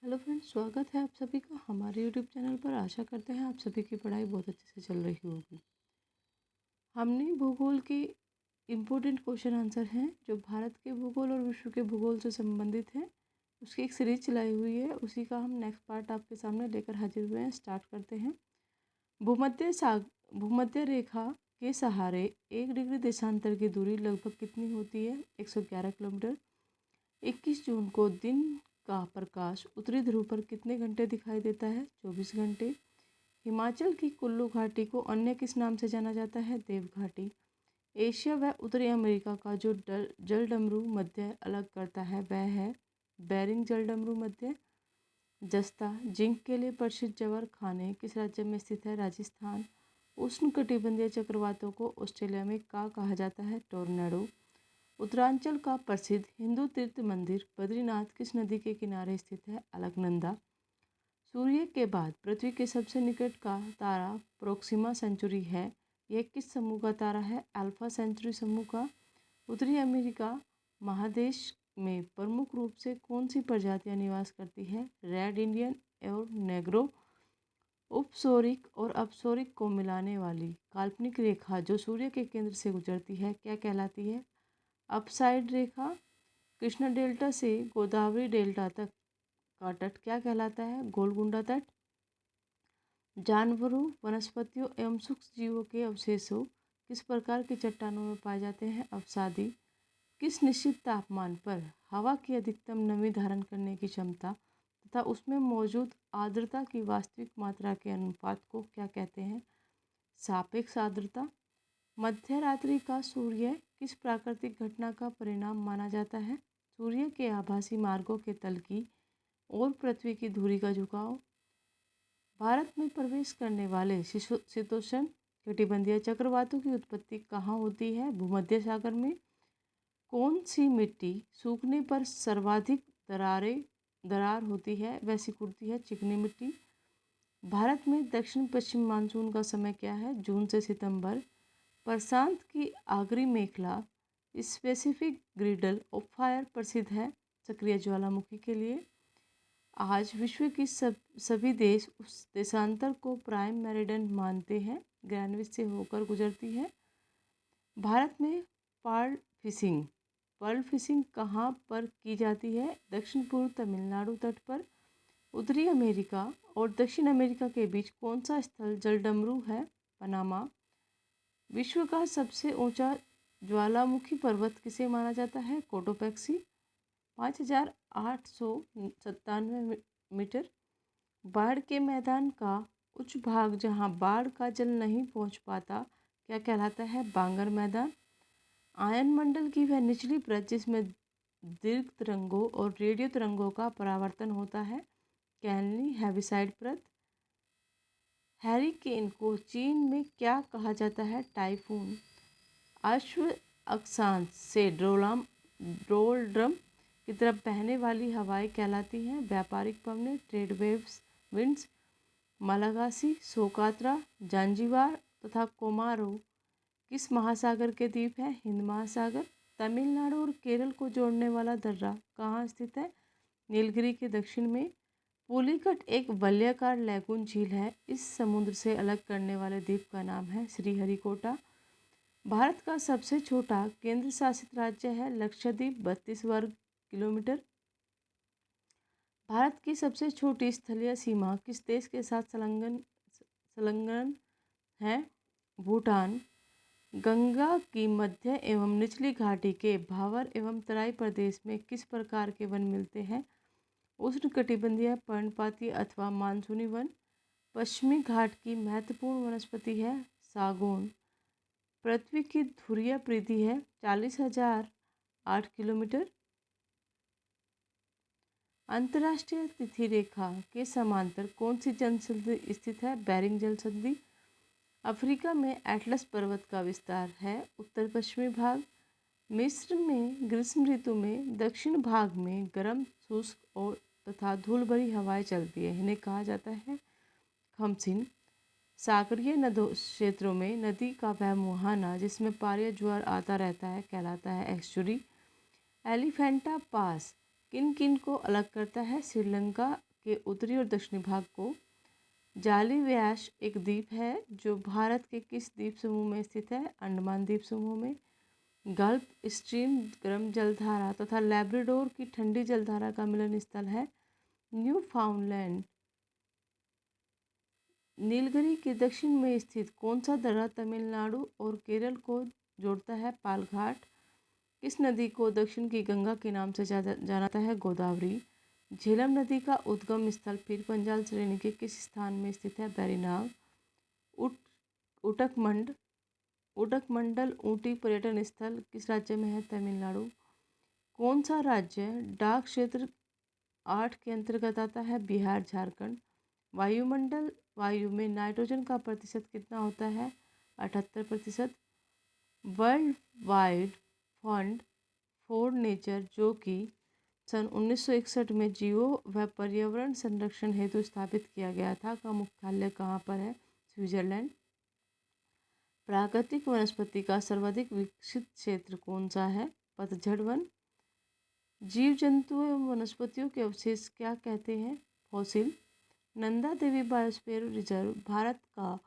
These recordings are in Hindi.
हेलो फ्रेंड्स, स्वागत है आप सभी का हमारे यूट्यूब चैनल पर। आशा करते हैं आप सभी की पढ़ाई बहुत अच्छे से चल रही होगी। हमने भूगोल के इम्पोर्टेंट क्वेश्चन आंसर हैं जो भारत के भूगोल और विश्व के भूगोल से संबंधित हैं, उसकी एक सीरीज चलाई हुई है। उसी का हम नेक्स्ट पार्ट आपके सामने लेकर हाजिर हुए हैं। स्टार्ट करते हैं। भूमध्य रेखा के सहारे 1 डिग्री देशांतर की दूरी लगभग कितनी होती है? 111 किलोमीटर। 21 जून को दिन का प्रकाश उत्तरी ध्रुव पर कितने घंटे दिखाई देता है? 24 घंटे। हिमाचल की कुल्लू घाटी को अन्य किस नाम से जाना जाता है? देव घाटी। एशिया व उत्तरी अमेरिका का जो जलडमरू मध्य अलग करता है वह है बेरिंग जलडमरू मध्य। जस्ता जिंक के लिए प्रसिद्ध जवर खाने किस राज्य में स्थित है? राजस्थान। उष्णकटिबंधीय चक्रवातों को ऑस्ट्रेलिया में का कहा जाता है? टोर्नेडो। उत्तरांचल का प्रसिद्ध हिंदू तीर्थ मंदिर बद्रीनाथ किस नदी के किनारे स्थित है? अलकनंदा। सूर्य के बाद पृथ्वी के सबसे निकट का तारा प्रोक्सिमा सेंचुरी है। यह किस समूह का तारा है? अल्फा सेंचुरी समूह का। उत्तरी अमेरिका महादेश में प्रमुख रूप से कौन सी प्रजातियां निवास करती है? रेड इंडियन और नेग्रो। उपसौरिक और अपसौरिक को मिलाने वाली काल्पनिक रेखा जो सूर्य के केंद्र से गुजरती है क्या कहलाती है? अपसाइड रेखा। कृष्णा डेल्टा से गोदावरी डेल्टा तक का तट क्या कहलाता है? गोलकुंडा तट। जानवरों, वनस्पतियों एवं सूक्ष्म जीवों के अवशेषों किस प्रकार की चट्टानों में पाए जाते हैं? अवसादी। किस निश्चित तापमान पर हवा की अधिकतम नमी धारण करने की क्षमता तथा उसमें मौजूद आर्द्रता की वास्तविक मात्रा के अनुपात को क्या कहते हैं? सापेक्ष आर्द्रता। मध्य रात्रि का सूर्य किस प्राकृतिक घटना का परिणाम माना जाता है? सूर्य के आभासी मार्गों के तल की और पृथ्वी की धुरी का झुकाव। भारत में प्रवेश करने वाले शीतोष्ण कटिबंधीय चक्रवातों की उत्पत्ति कहाँ होती है? भूमध्य सागर में। कौन सी मिट्टी सूखने पर सर्वाधिक दरार होती है व सिकुड़ती है? चिकनी मिट्टी। भारत में दक्षिण पश्चिम मानसून का समय क्या है? जून से सितंबर। प्रशांत की आगरी मेखला स्पेसिफिक ग्रिडल ऑफ फायर प्रसिद्ध है सक्रिय ज्वालामुखी के लिए। आज विश्व की सभी देश उस देशांतर को प्राइम मेरिडियन मानते हैं, ग्रैनविच से होकर गुजरती है। भारत में पर्ल फिशिंग कहाँ पर की जाती है? दक्षिण पूर्व तमिलनाडु तट पर। उत्तरी अमेरिका और दक्षिण अमेरिका के बीच कौन सा स्थल जलडमरू है? पनामा। विश्व का सबसे ऊंचा ज्वालामुखी पर्वत किसे माना जाता है? कोटोपैक्सी। 5897 मीटर। बाढ़ के मैदान का उच्च भाग जहां बाढ़ का जल नहीं पहुंच पाता क्या कहलाता है? बांगर मैदान। आयन मंडल की वह निचली परत जिसमें दीर्घ तरंगों और रेडियो तरंगों का परावर्तन होता है कैनली हेविसाइड परत। हैरिकेन को चीन में क्या कहा जाता है? टाइफून। अश्व अक्षांश से डोलड्रम की तरफ बहने वाली हवाएं कहलाती हैं व्यापारिक पवनें, ट्रेड विंड्स। मलागासी, सोकात्रा, जांजीबार तथा कोमारो किस महासागर के द्वीप हैं? हिंद महासागर। तमिलनाडु और केरल को जोड़ने वाला दर्रा कहाँ स्थित है? नीलगिरी के दक्षिण में। पुलिकट एक वलयाकार लैगून झील है। इस समुद्र से अलग करने वाले द्वीप का नाम है श्रीहरिकोटा। भारत का सबसे छोटा केंद्र शासित राज्य है लक्षद्वीप, 32 वर्ग किलोमीटर। भारत की सबसे छोटी स्थलीय सीमा किस देश के साथ संलग्न है? भूटान। गंगा की मध्य एवं निचली घाटी के भावर एवं तराई प्रदेश में किस प्रकार के वन मिलते हैं? उष्णकटिबंधीय पर्णपाती अथवा मानसूनी वन। पश्चिमी घाट की महत्वपूर्ण वनस्पति है सागौन। पृथ्वी की ध्रुवीय परिधि है 40,008 किलोमीटर। अंतर्राष्ट्रीय तिथि रेखा के समांतर कौन सी जल संधि स्थित है? बेरिंग जल संधि। अफ्रीका में एटलस पर्वत का विस्तार है उत्तर पश्चिमी भाग। मिस्र में ग्रीष्म ऋतु में दक्षिण भाग में गर्म शुष्क और तथा धूल भरी हवाएं चलती है, इन्हें कहा जाता है खमसिन। सागरीय नदों क्षेत्रों में नदी का वह मुहाना जिसमें पार ज्वार आता रहता है कहलाता है एस्चुरी। एलिफेंटा पास किन किन को अलग करता है? श्रीलंका के उत्तरी और दक्षिणी भाग को। जाली व्यास एक द्वीप है जो भारत के किस द्वीप समूह में स्थित है? अंडमान द्वीप समूह में। गल्फ स्ट्रीम गर्म जलधारा तथा लैब्राडोर की ठंडी जलधारा का मिलन स्थल है न्यू फाउंडलैंड। नीलगिरी के दक्षिण में स्थित कौन सा दर्रा तमिलनाडु और केरल को जोड़ता है? पालघाट। किस नदी को दक्षिण की गंगा के नाम से जाना जाता है? गोदावरी। झेलम नदी का उद्गम स्थल पीर पंजाल श्रेणी के किस स्थान में स्थित है? बैरीनाग। उटकमंड उटकमंडल ऊटी पर्यटन स्थल किस राज्य में है? तमिलनाडु। कौन सा राज्य डाक क्षेत्र 8 के अंतर्गत आता है? बिहार झारखंड। वायुमंडल वायु में नाइट्रोजन का प्रतिशत कितना होता है? 78%। World wide fund for nature जो कि सन 1961 में जीवों व पर्यावरण संरक्षण हेतु स्थापित किया गया था का मुख्यालय कहाँ पर है? स्विट्जरलैंड। प्राकृतिक वनस्पति का सर्वाधिक विकसित क्षेत्र कौन सा है? पतझड़ वन। जीव जंतुओं एवं वनस्पतियों के अवशेष क्या कहते हैं? Fossil. Nanda Devi biosphere reserve Bharat का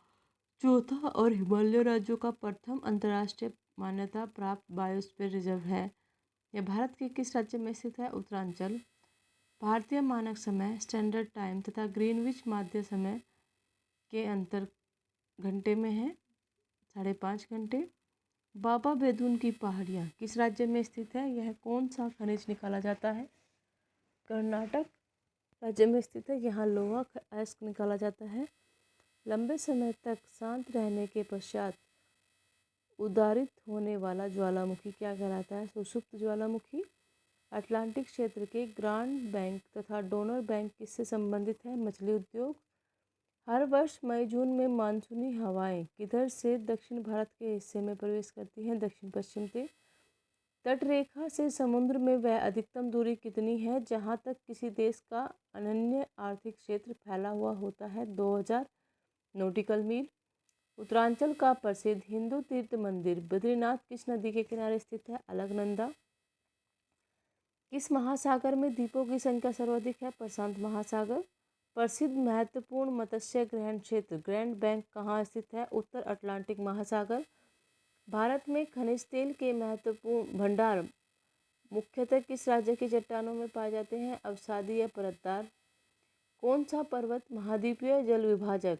चौथा और हिमालय राज्यों का प्रथम अंतर्राष्ट्रीय मान्यता प्राप्त बायोस्फीयर रिजर्व है। यह भारत के किस राज्य में स्थित है? उत्तरांचल। भारतीय मानक समय स्टैंडर्ड टाइम तथा ग्रीनविच माध्य समय के अंतर घंटे में है 5.5 घंटे। बाबा बेदून की पहाड़ियाँ किस राज्य में स्थित है? यह कौन सा खनिज निकाला जाता है? कर्नाटक राज्य में स्थित है। यहाँ लोहा अयस्क निकाला जाता है। लंबे समय तक शांत रहने के पश्चात उदारित होने वाला ज्वालामुखी क्या कहलाता है? सुषुप्त ज्वालामुखी। अटलांटिक क्षेत्र के ग्रांड बैंक तथा डोनर बैंक किससे संबंधित है? मछली उद्योग। हर वर्ष मई जून में मानसूनी हवाएं किधर से दक्षिण भारत के हिस्से में प्रवेश करती हैं? दक्षिण पश्चिम से। तटरेखा से समुद्र में वह अधिकतम दूरी कितनी है जहां तक किसी देश का अनन्य आर्थिक क्षेत्र फैला हुआ होता है? 2000 नॉटिकल मील। उत्तरांचल का प्रसिद्ध हिंदू तीर्थ मंदिर बद्रीनाथ किस नदी के किनारे स्थित है? अलकनंदा। किस महासागर में द्वीपों की संख्या सर्वाधिक है? प्रशांत महासागर। प्रसिद्ध महत्वपूर्ण मत्स्य ग्रहण क्षेत्र ग्रैंड बैंक कहाँ स्थित है? उत्तर अटलांटिक महासागर। भारत में खनिज तेल के महत्वपूर्ण भंडार मुख्यतः किस राज्य की चट्टानों में पाए जाते हैं? अवसादी या परतदार। कौन सा पर्वत महाद्वीपीय जल विभाजक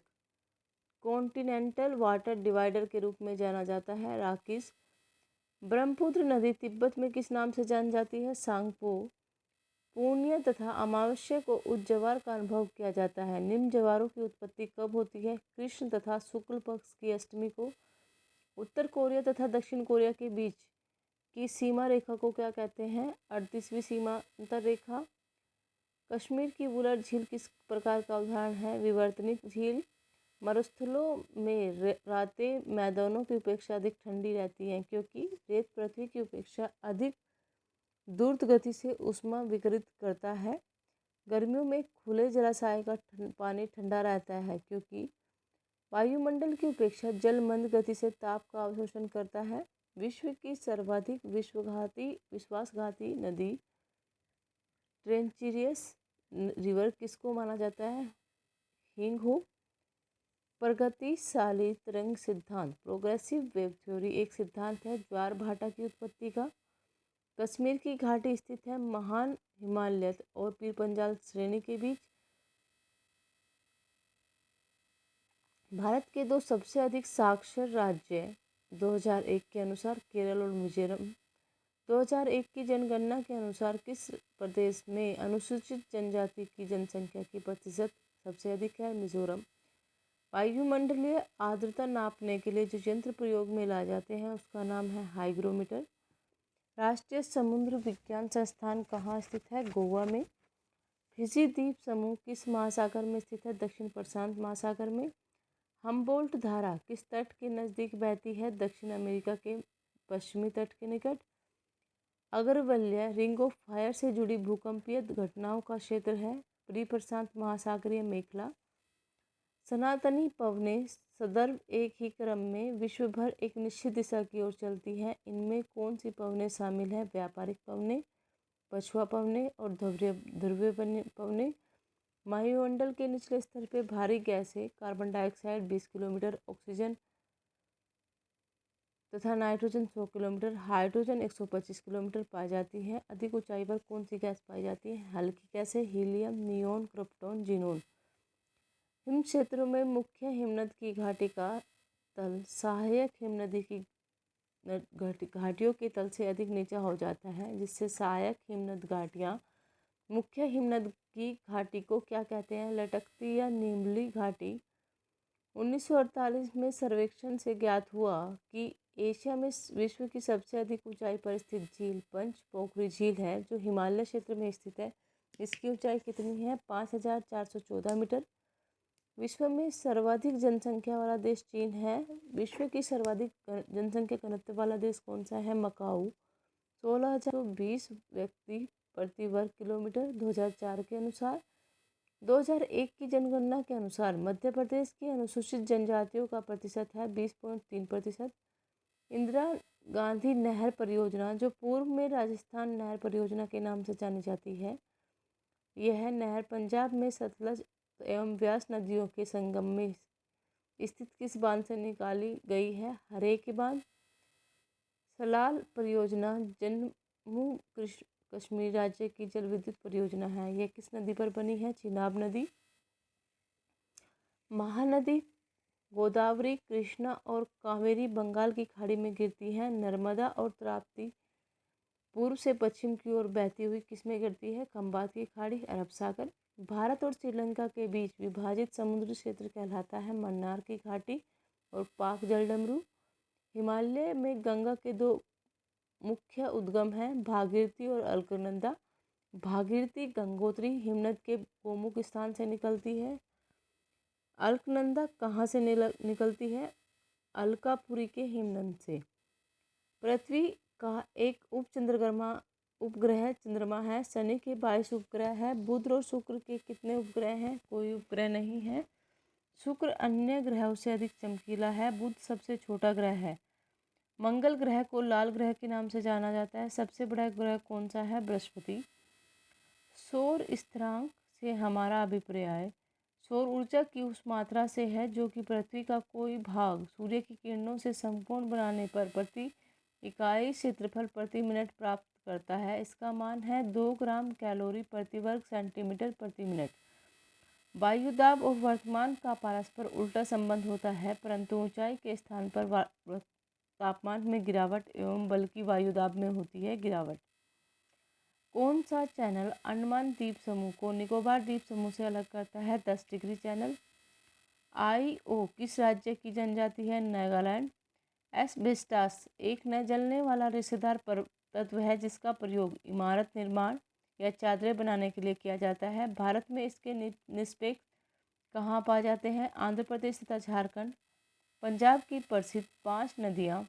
कॉन्टिनेंटल वाटर डिवाइडर के रूप में जाना जाता है? राकीस। ब्रह्मपुत्र नदी तिब्बत में किस नाम से जानी जाती है? सांगपो। पूर्णिया तथा अमावस्या को उच्च ज्वार का अनुभव किया जाता है। निम्न ज्वारों की उत्पत्ति कब होती है? कृष्ण तथा शुक्ल पक्ष की अष्टमी को। उत्तर कोरिया तथा दक्षिण कोरिया के बीच की सीमा रेखा को क्या कहते हैं? 38वीं सीमांतर रेखा। कश्मीर की वुलर झील किस प्रकार का उदाहरण है? विवर्तनिक झील। मरुस्थलों में रातें मैदानों की अपेक्षा अधिक ठंडी रहती हैं क्योंकि रेत पृथ्वी की अपेक्षा अधिक द्रुत गति से ऊष्मा विकिरित करता है। गर्मियों में खुले जलाशय का पानी ठंडा रहता है क्योंकि वायुमंडल की अपेक्षा जल मंद गति से ताप का अवशोषण करता है। विश्व की सर्वाधिक विश्वासघाती नदी ट्रेंचेरियस रिवर किसको माना जाता है? हिंगहो। प्रगतिशाली तरंग सिद्धांत प्रोग्रेसिव वेव थ्योरी एक सिद्धांत है ज्वार भाटा की उत्पत्ति का। कश्मीर की घाटी स्थित है महान हिमालय और पीर पंजाल श्रेणी के बीच। भारत के दो सबसे अधिक साक्षर राज्य 2001 के अनुसार केरल और मिजोरम। 2001 की जनगणना के अनुसार किस प्रदेश में अनुसूचित जनजाति की जनसंख्या की प्रतिशत सबसे अधिक है? मिजोरम। वायुमंडलीय आर्द्रता नापने के लिए जो यंत्र प्रयोग में लाए जाते हैं उसका नाम है हाइग्रोमीटर। राष्ट्रीय समुद्र विज्ञान संस्थान कहाँ स्थित है? गोवा में। फिजी द्वीप समूह किस महासागर में स्थित है? दक्षिण प्रशांत महासागर में। हम्बोल्ट धारा किस तट के नज़दीक बहती है? दक्षिण अमेरिका के पश्चिमी तट के निकट। अगरवल्या रिंग ऑफ फायर से जुड़ी भूकंपीय घटनाओं का क्षेत्र है प्री प्रशांत महासागरीय मेखला। सनातनी पवनें सदैव एक ही क्रम में विश्व भर एक निश्चित दिशा की ओर चलती हैं। इनमें कौन सी पवनें शामिल हैं? व्यापारिक पवनें, पछुआ पवनें और ध्रुवीय पवनें। वायुमंडल के निचले स्तर पे भारी गैसें कार्बन डाइऑक्साइड 20 किलोमीटर, ऑक्सीजन तथा नाइट्रोजन 100 किलोमीटर, हाइड्रोजन 125 किलोमीटर पाई जाती है। अधिक ऊंचाई पर कौन सी गैस पाई जाती है? हल्की गैसें helium, neon, krypton, xenon. Him क्षेत्रों में मुख्य हिमनद की घाटी का तल सहायक हिमनदी की घाटियों के तल से अधिक नीचा हो जाता है, जिससे सहायक हिमनद घाटियाँ मुख्य हिमनद की घाटी को क्या कहते हैं? लटकती या नीमली घाटी। 1948 में सर्वेक्षण से ज्ञात हुआ कि एशिया में विश्व की सबसे अधिक ऊंचाई पर स्थित झील पंच पोखरी झील है, जो हिमालय क्षेत्र में स्थित है। इसकी ऊंचाई कितनी है? 5414 मीटर। विश्व में सर्वाधिक जनसंख्या वाला देश चीन है। विश्व की सर्वाधिक जनसंख्या घनत्व वाला देश कौन सा है? मकाऊ। 16,120 व्यक्ति प्रति वर्ग किलोमीटर 2004 के अनुसार। 2001 की जनगणना के अनुसार मध्य प्रदेश की अनुसूचित जनजातियों का प्रतिशत है 20.3%। इंदिरा गांधी नहर परियोजना, जो पूर्व में राजस्थान नहर परियोजना के नाम से जानी जाती है, यह नहर पंजाब में सतलज एवं व्यास नदियों के संगम में स्थित किस बांध से निकाली गई है? हरे के बांध। सलाल परियोजना जम्मू कश्मीर राज्य की जल विद्युत परियोजना है। यह किस नदी पर बनी है? चिनाब नदी। महानदी गोदावरी, कृष्णा और कावेरी बंगाल की खाड़ी में गिरती है। नर्मदा और ताप्ती पूर्व से पश्चिम की ओर बहती हुई किसमें गिरती है? खंबात की खाड़ी, अरब सागर। भारत और श्रीलंका के बीच विभाजित समुद्री क्षेत्र कहलाता है मन्नार की घाटी और पाक जलडमरू। हिमालय में गंगा के दो मुख्य उद्गम हैं, भागीरथी और अलकनंदा। भागीरथी गंगोत्री हिमनद के गोमुख स्थान से निकलती है। अलकनंदा कहाँ से निकलती है? अलकापुरी के हिमनद से। पृथ्वी का एक उपग्रह चंद्रमा है। शनि के 22 उपग्रह है। बुध और शुक्र के कितने उपग्रह हैं? कोई उपग्रह नहीं है। शुक्र अन्य ग्रहों से अधिक चमकीला है। बुध सबसे छोटा ग्रह है। मंगल ग्रह को लाल ग्रह के नाम से जाना जाता है। सबसे बड़ा ग्रह कौन सा है? बृहस्पति। सौर स्थिरांक से हमारा अभिप्राय सौर ऊर्जा की उस मात्रा से है जो कि पृथ्वी का कोई भाग सूर्य की किरणों से संपूर्ण बनाने पर प्रति इकाई क्षेत्रफल प्रति मिनट प्राप्त करता है। इसका मान है 2 ग्राम कैलोरी प्रति वर्ग सेंटीमीटर प्रति मिनट। वायुदाब और वर्तमान का परस्पर उल्टा संबंध होता है, परंतु ऊंचाई के स्थान पर तापमान में गिरावट एवं बल्कि वायुदाब में होती है गिरावट। कौन सा चैनल अंडमान द्वीप समूह को निकोबार द्वीप समूह से अलग करता है? 10 डिग्री चैनल। आईओ किस राज्य की जनजाति है? नागालैंड। एस्बेस्टास एक न जलने वाला रेशेदार तत्व है जिसका प्रयोग इमारत निर्माण या चादरें बनाने के लिए किया जाता है। भारत में इसके निष्पेक्ष कहाँ पाए जाते हैं? आंध्र प्रदेश तथा झारखंड। पंजाब की प्रसिद्ध 5 नदियाँ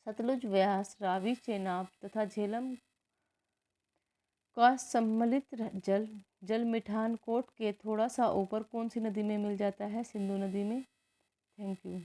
सतलुज, व्यास, रावी, चेनाब तथा झेलम का सम्मिलित जल मिठान कोट के थोड़ा सा ऊपर कौन सी नदी में मिल जाता है? सिंधु नदी में। Thank you.